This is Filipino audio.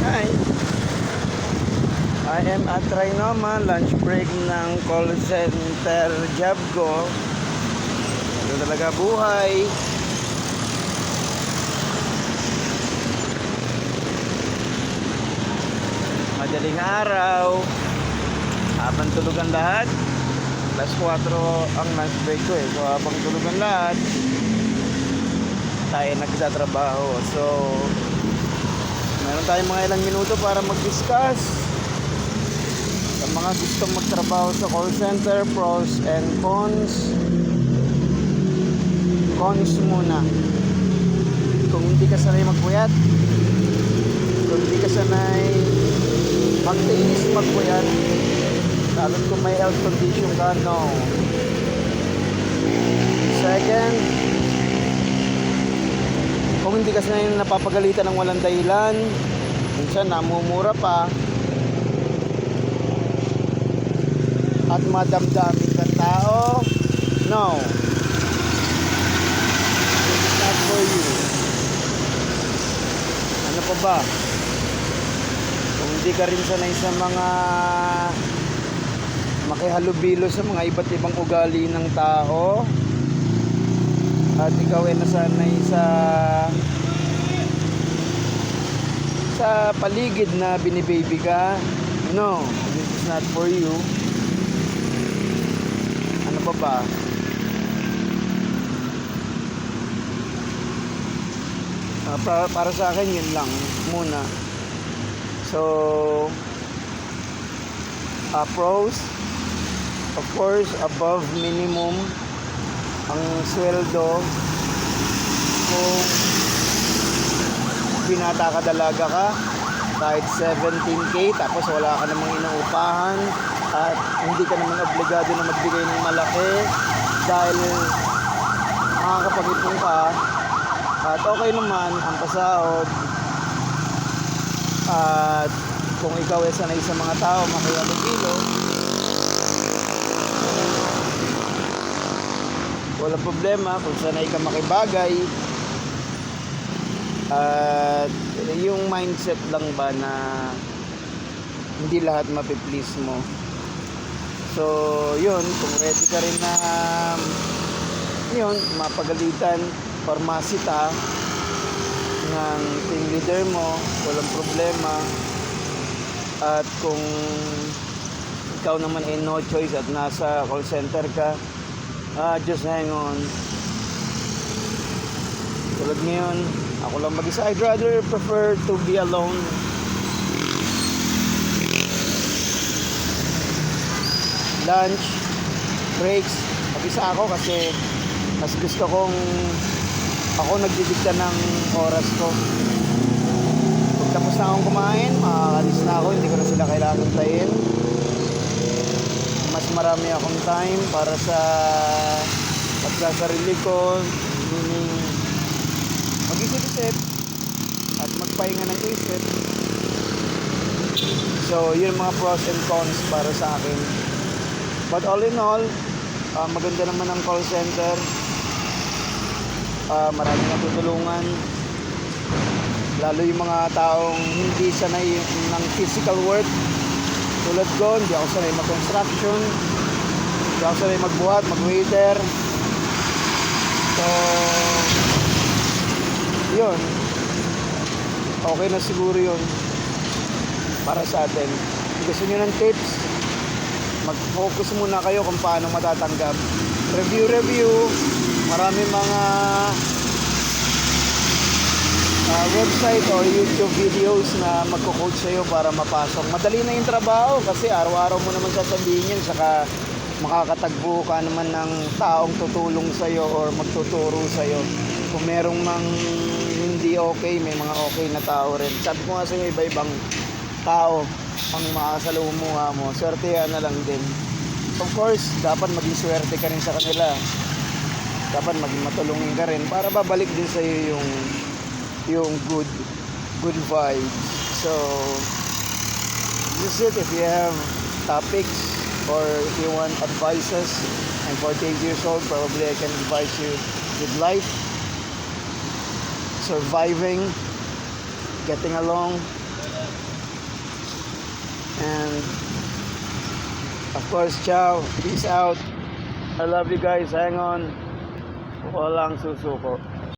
Hi! I am at Trinoma, lunch break ng call center job ko. Ito talaga buhay. Madaling araw. Habang tulog ang lahat. Alas 4 ang lunch break ko So habang tulog ang lahat, tayo nagtatrabaho. So meron tayong mga ilang minuto para mag-discuss sa mga gustong magtrabaho sa call center, pros and cons. Cons muna. Kung hindi ka sanay magpuyat, kung hindi ka sanay magtiis magpuyat, lalo't kung may health condition ka, no. Second, kung hindi ka sanay napapagalitan ng walang dahilan, minsan namumura pa at madamdamin ka tao, no, it's not for you. Ano pa ba? Kung hindi ka rin sanay sa mga makihalubilo sa mga iba't ibang ugali ng tao, at ikaw ay nasanay sa paligid na binibaby ka, no, this is not for you. Ano pa ba? Para sa akin yun lang muna. So pros, of course, above minimum ang sweldo. Kung binata ka, dalaga ka, kahit 17K tapos wala ka namang inuupahan at hindi ka naman obligado na magbigay ng malaki dahil makakapag-ipon ka at okay naman ang pasahod. At kung ikaw ay sanay sa mga tao makihalubilo, walang problema kung sanay ka makibagay. At yung mindset lang ba na hindi lahat mapiplease mo. So yun, kung ready ka rin na yun, mapagalitan or masita ng team leader mo, walang problema. At kung ikaw naman ay no choice at nasa call center ka, just hang on. Tulad ngayon, ako lang mag-isa. I'd rather prefer to be alone. Lunch, breaks, mag-isa ako kasi mas gusto kong ako nagdidikta ng oras ko. Pag tapos na akong kumain, makakalis na ako, hindi ko na sila kailangan tayin. Mas marami akong time para sa pagsasarili ko, meaning mag-isip-isip at magpahinga ng isip. So yun mga pros and cons para sa akin. But all in all, maganda naman ang call center. Maraming natutulungan, lalo yung mga taong hindi sanay ng physical work tulad ko. Hindi ako sanay mag-construction, hindi ako sanay magbuhat, mag-waiter. So yun, okay na siguro yun para sa atin. Kung gusto nyo ng tips, mag-focus muna kayo kung paano matatanggap. Review, marami mga website or YouTube videos na magko-coach sa'yo para mapasok. Madali na yung trabaho kasi araw-araw mo naman sasabihin yun, saka makakatagbo ka naman ng taong tutulong sa'yo or magtuturo sa'yo. Kung merong mang hindi okay, may mga okay na tao rin. Sabi ko nga sa'yo, iba-ibang tao ang makasalumuha mo. Swertehan na lang din. Of course, dapat maging swerte ka rin sa kanila. Dapat maging matulungin ka rin para babalik din sa iyo yung good vibes. So this is it. If you have topics or if you want advices, I'm 48 years old, probably I can advise you with life, surviving, getting along, And of course, ciao. Peace out. I love you guys. Hang on. Walang susuko.